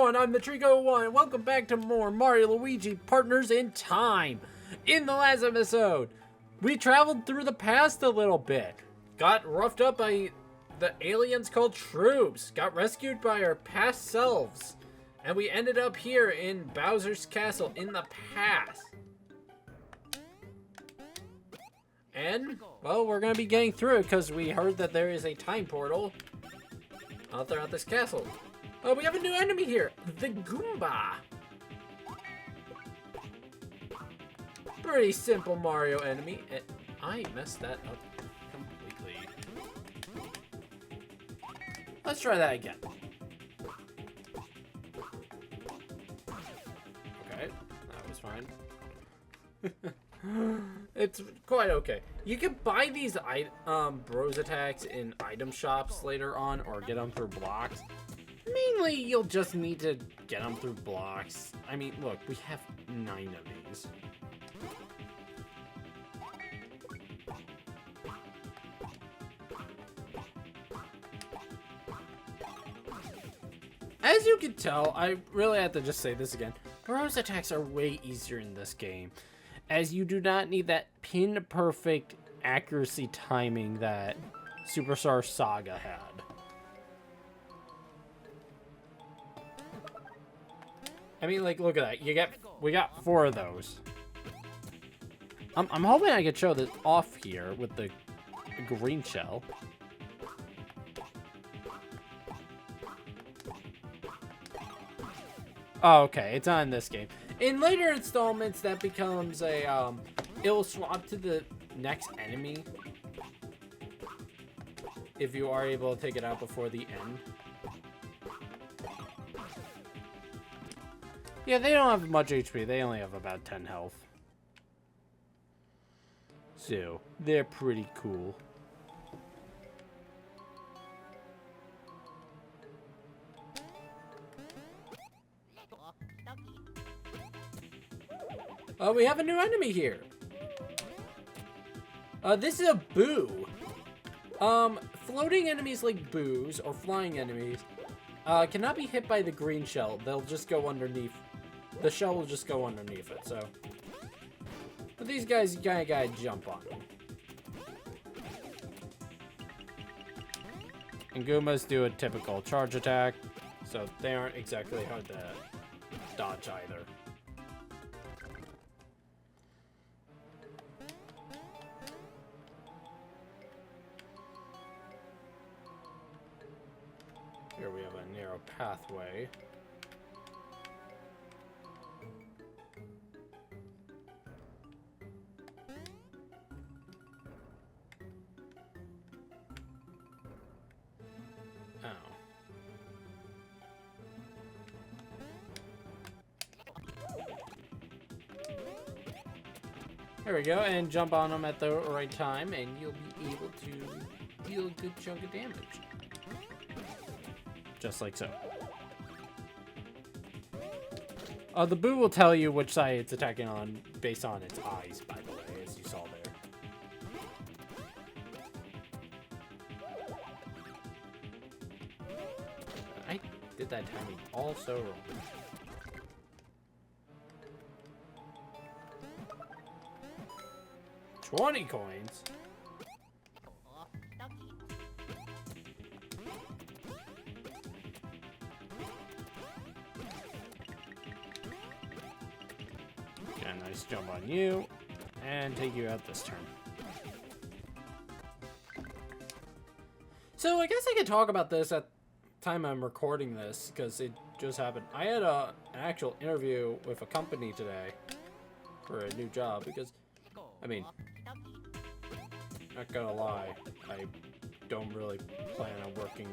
everyone, I'm the Trico1, and welcome back to more Mario Luigi Partners in Time. In the last episode, we traveled through the past a little bit, got roughed up by the aliens called Troops, got rescued by our past selves, and we ended up here in Bowser's Castle in the past. And, well, we're going to be getting through it because we heard that there is a time portal out there at this castle. Oh, we have a new enemy here, the Goomba. Pretty simple Mario enemy. And I messed that up completely. Let's try that again. Okay, that was fine. It's quite okay. You can buy these bros attacks in item shops later on, or get them through blocks. Mainly, you'll just need to get them through blocks. I mean, look, we have 9 of these. As you can tell, I really have to just say this again. Bros attacks are way easier in this game, as you do not need that pin-perfect accuracy timing that Superstar Saga had. I mean, like, look at that. We got 4 of those. I'm hoping I could show this off here with the green shell. Oh, okay, it's not in this game. In later installments, that becomes a, it'll swap to the next enemy if you are able to take it out before the end. Yeah, they don't have much HP. They only have about 10 health. So, they're pretty cool. We have a new enemy here. This is a Boo. Floating enemies like Boos, or flying enemies, cannot be hit by the green shell. They'll just go underneath. The shell will just go underneath it, so. But these guys, you kinda gotta jump on them. And Goombas do a typical charge attack, so they aren't exactly hard to dodge either. Here we have a narrow pathway. Oh. There we go, and jump on them at the right time, and you'll be able to deal a good chunk of damage. Just like so. The Boo will tell you which side it's attacking on based on its eyes, by the way, as you saw there. I did that timing all so wrong. $20 coins? Nice jump on you, and take you out this turn. So I guess I could talk about this at the time I'm recording this, because it just happened. I had an actual interview with a company today for a new job, because, I mean, not gonna lie, I don't really plan on working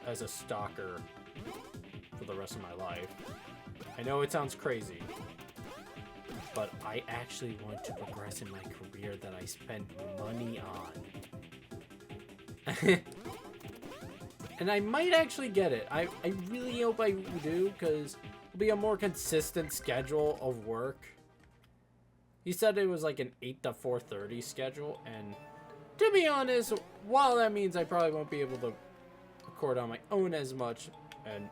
as a stalker for the rest of my life. I know it sounds crazy, but I actually want to progress in my career that I spent money on. And I might actually get it. I really hope I do, because it'll be a more consistent schedule of work. He said it was like an 8 to 4:30 schedule, and to be honest, while that means I probably won't be able to record on my own as much and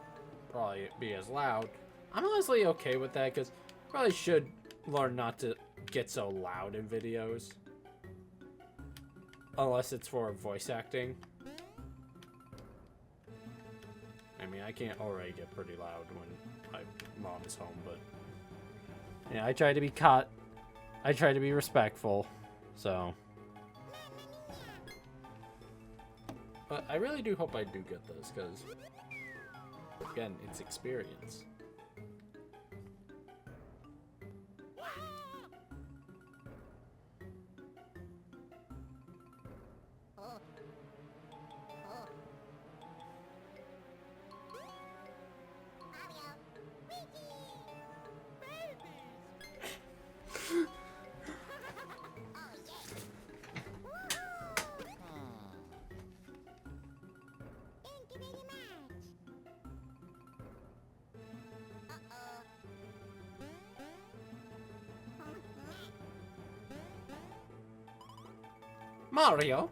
probably be as loud. I'm honestly okay with that because I probably should learn not to get so loud in videos. Unless it's for voice acting. I mean, I can't already get pretty loud when my mom is home, but yeah, I try to be I try to be respectful, so. But I really do hope I do get this, because, again, it's experience. Mario?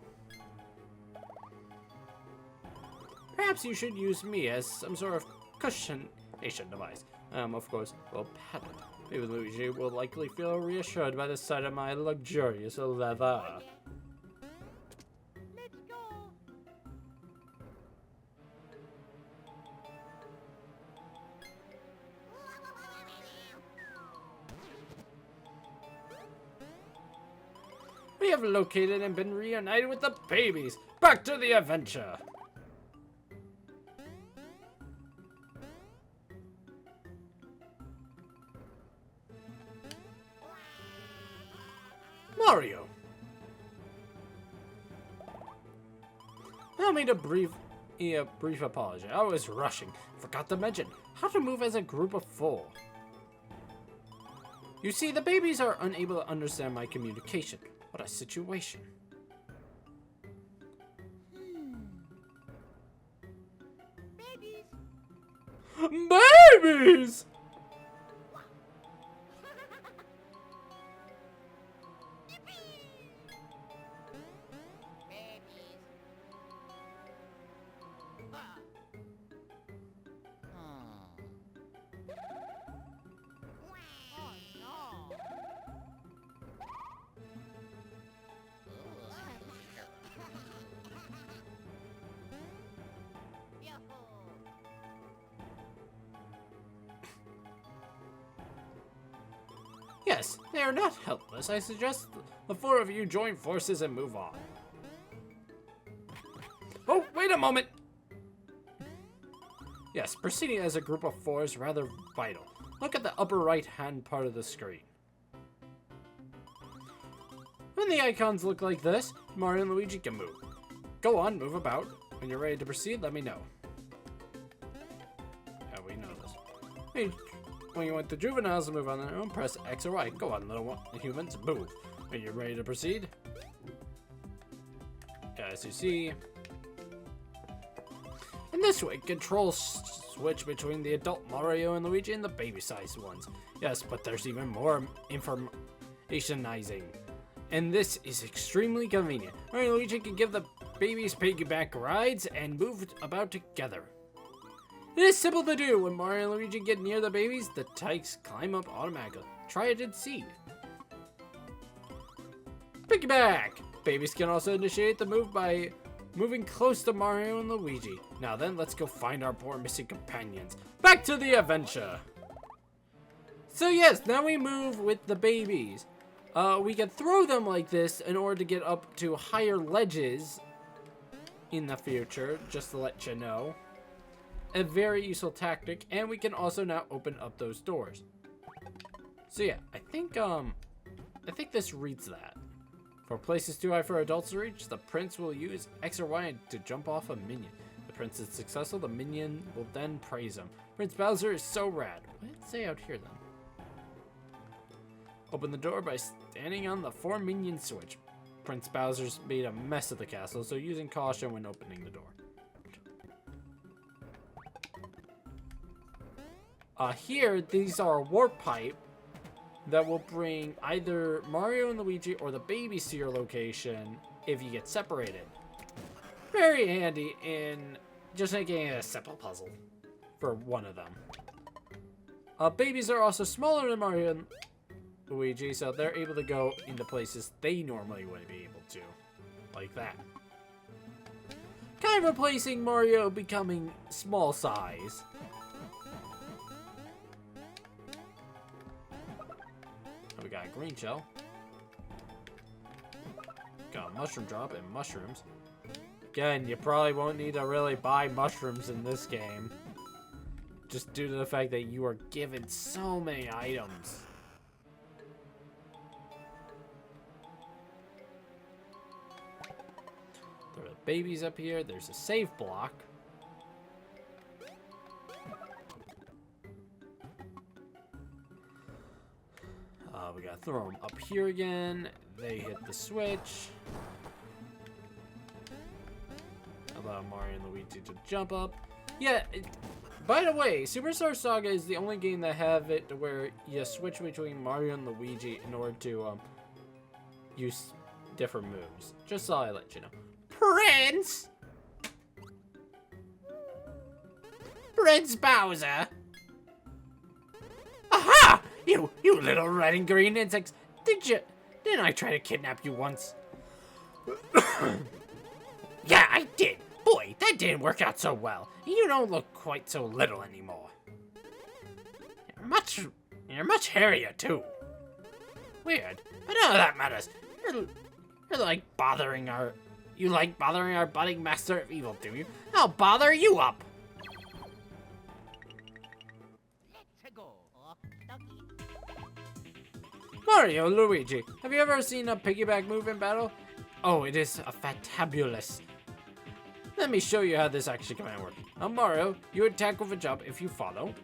Perhaps you should use me as some sort of cushionation device. Of course, we'll pet it. Maybe Luigi will likely feel reassured by the sight of my luxurious leather. Let's go. We have located and been reunited with the babies. Back to the adventure. Mario. Allow me to brief apology. I was rushing. Forgot to mention how to move as a group of 4. You see, the babies are unable to understand my communication. What a situation. Babies. Babies! Yes, they are not helpless. I suggest the 4 of you join forces and move on. Oh, wait a moment! Yes, proceeding as a group of 4 is rather vital. Look at the upper right-hand part of the screen. When the icons look like this, Mario and Luigi can move. Go on, move about. When you're ready to proceed, let me know. Yeah, we know this. Hey, when you want the juveniles to move on their own, press X or Y. Go on, little humans, move. When you're ready to proceed. As you see. In this way, control switch between the adult Mario and Luigi and the baby-sized ones. Yes, but there's even more informationizing. And this is extremely convenient. Mario and Luigi can give the babies piggyback rides and move about together. It is simple to do. When Mario and Luigi get near the babies, the tykes climb up automatically. Try it and see. Piggyback! Babies can also initiate the move by moving close to Mario and Luigi. Now then, let's go find our poor missing companions. Back to the adventure! So yes, now we move with the babies. We can throw them like this in order to get up to higher ledges in the future, just to let you know. A very useful tactic, and we can also now open up those doors. So yeah, I think this reads that. For places too high for adults to reach, the prince will use X or Y to jump off a minion. The prince is successful, the minion will then praise him. Prince Bowser is so rad. What did it say out here then? Open the door by standing on the 4 minion switch. Prince Bowser's made a mess of the castle, so using caution when opening the door. Here, these are a warp pipe that will bring either Mario and Luigi or the babies to your location if you get separated. Very handy in just making it a simple puzzle for one of them. Babies are also smaller than Mario and Luigi, so they're able to go into places they normally wouldn't be able to. Like that. Kind of replacing Mario becoming small size. We got a green shell. Got a mushroom drop and mushrooms. Again, you probably won't need to really buy mushrooms in this game. Just due to the fact that you are given so many items. There are babies up here. There's a save block. We gotta throw them up here again. They hit the switch. Allow Mario and Luigi to jump up. Yeah, by the way, Superstar Saga is the only game that have it to where you switch between Mario and Luigi in order to use different moves. Just thought I'd let you know. Prince! Prince Bowser! Aha! You little red and green insects! Didn't I try to kidnap you once? Yeah, I did. Boy, that didn't work out so well. You don't look quite so little anymore. You're much hairier too. Weird, but none of that matters. You're like bothering our budding master of evil, do you? I'll bother you up. Mario, Luigi, have you ever seen a piggyback move in battle? Oh, it is a fantabulous. Let me show you how this actually can work. On Mario, you attack with a jump if you follow.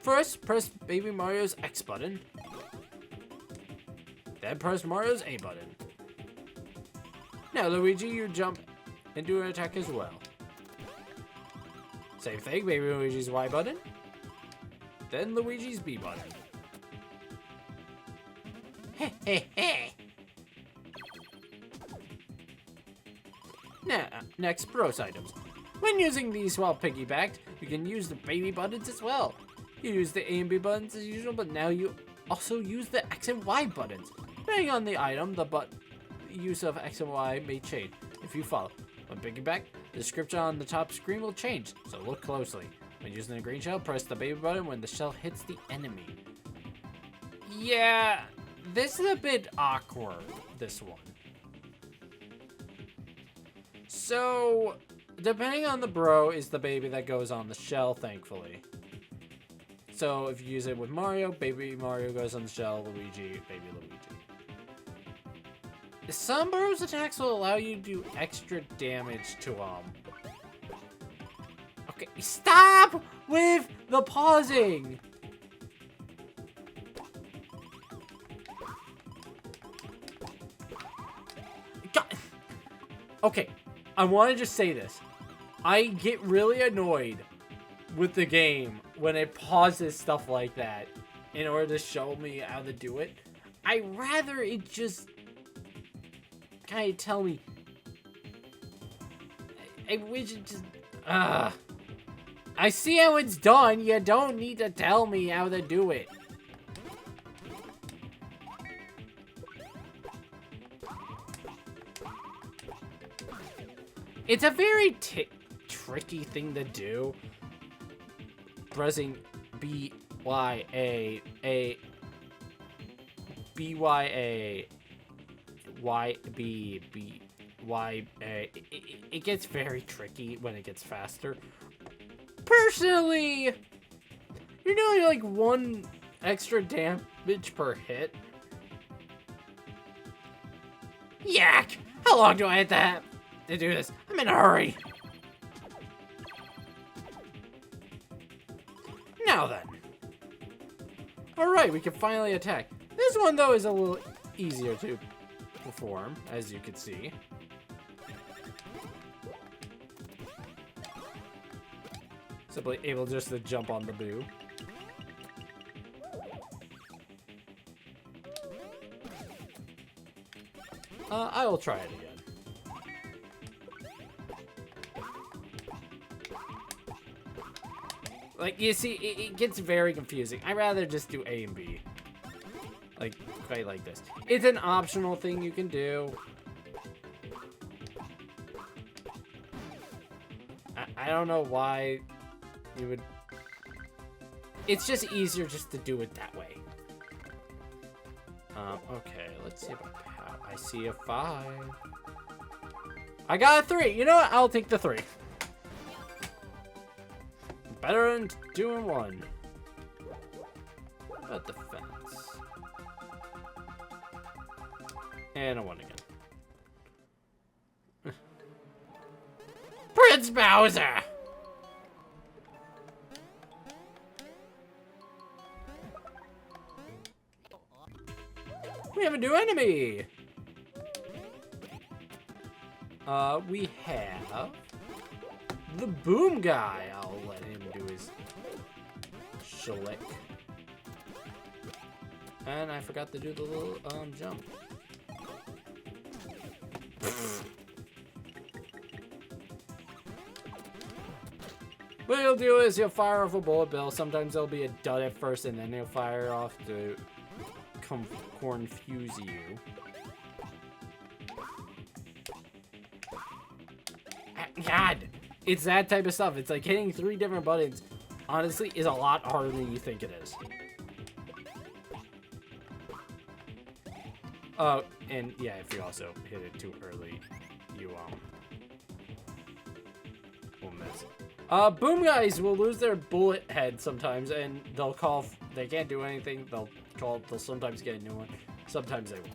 First, press Baby Mario's X button. Then press Mario's A button. Now, Luigi, you jump and do an attack as well. Same thing, Baby Luigi's Y button. Then Luigi's B button. Heh heh heh. Now, next, bros items. When using these while piggybacked, you can use the baby buttons as well. You use the A and B buttons as usual, but now you also use the X and Y buttons. Depending on the item, the use of X and Y may change if you follow. When piggyback, the description on the top screen will change, so look closely. When using the green shell, press the baby button when the shell hits the enemy. Yeah, this is a bit awkward, this one. So, depending on the bro is the baby that goes on the shell, thankfully. So, if you use it with Mario, baby Mario goes on the shell, Luigi, baby Luigi. Some bros attacks will allow you to do extra damage to them. Okay, stop with the pausing! God. Okay, I want to just say this. I get really annoyed with the game when it pauses stuff like that in order to show me how to do it. I'd rather it just kind of tell me. I wish it just... I see how it's done. You don't need to tell me how to do it. It's a very tricky thing to do. Pressing B, Y, A, B, Y, A, Y, B, B, Y, A. It gets very tricky when it gets faster. Personally, you're doing like 1 extra damage per hit. Yak! How long do I have to do this? I'm in a hurry. Now then. Alright, we can finally attack. This one, though, is a little easier to perform, as you can see. Simply able just to jump on the boo. I will try it again. Like, you see, it gets very confusing. I'd rather just do A and B. Like, quite like this. It's an optional thing you can do. I don't know why you would... It's just easier just to do it that way. Okay, let's see if I see a 5. I got a 3. You know what? I'll take the 3. Better than 2 and 1. What about the fence? And a 1 again. Prince Bowser! We have a new enemy! We have the Boom Guy. I'll let him do his shlick. And I forgot to do the little jump. What he'll do is he'll fire off a bullet bill. Sometimes there'll be a dud at first, and then he'll fire off to confuse you. God, it's that type of stuff. It's like hitting 3 different buttons, honestly, is a lot harder than you think it is. Oh, and yeah, if you also hit it too early, you will miss. Boom guys will lose their bullet head sometimes, and they'll call. They can't do anything. They'll call. They'll sometimes get a new one. Sometimes they won't.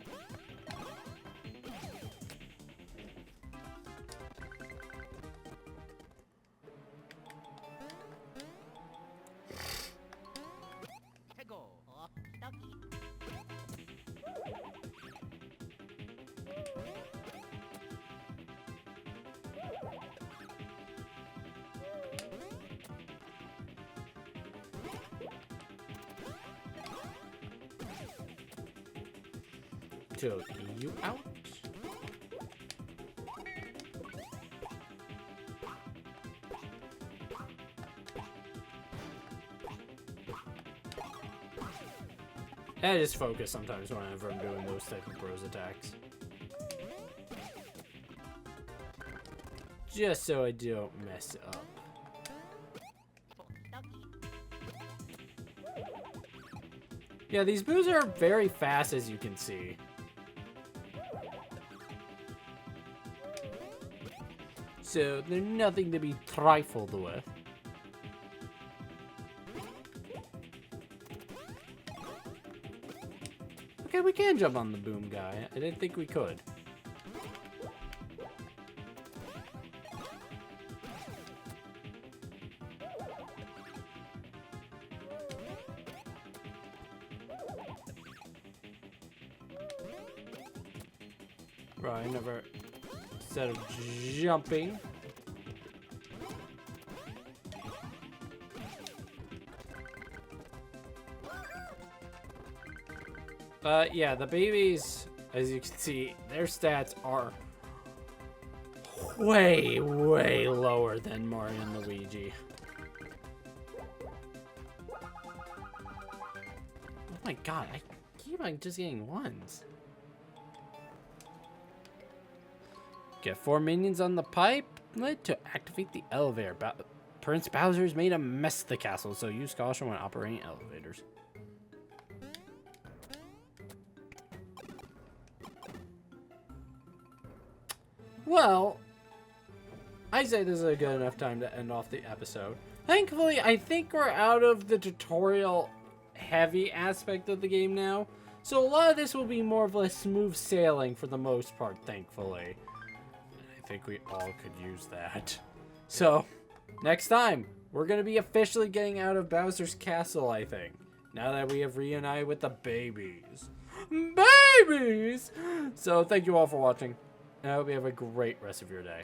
Took you out. I just focus sometimes whenever I'm doing those type of bros attacks. Just so I don't mess up. Yeah, these boos are very fast, as you can see. So they're nothing to be trifled with. Okay, we can jump on the boom guy. I didn't think we could. Right, never... Instead of jumping. Yeah, the babies, as you can see, their stats are way, way lower than Mario and Luigi. Oh my god, I keep on just getting 1s. Get 4 minions on the pipe to activate the elevator. Prince Bowser's made a mess of the castle, so use caution when operating elevators. Well, I say this is a good enough time to end off the episode. Thankfully, I think we're out of the tutorial heavy aspect of the game now. So a lot of this will be more of a smooth sailing for the most part, thankfully. I think we all could use that. So, next time, we're going to be officially getting out of Bowser's castle, I think. Now that we have reunited with the babies. Babies! So, thank you all for watching. And I hope you have a great rest of your day.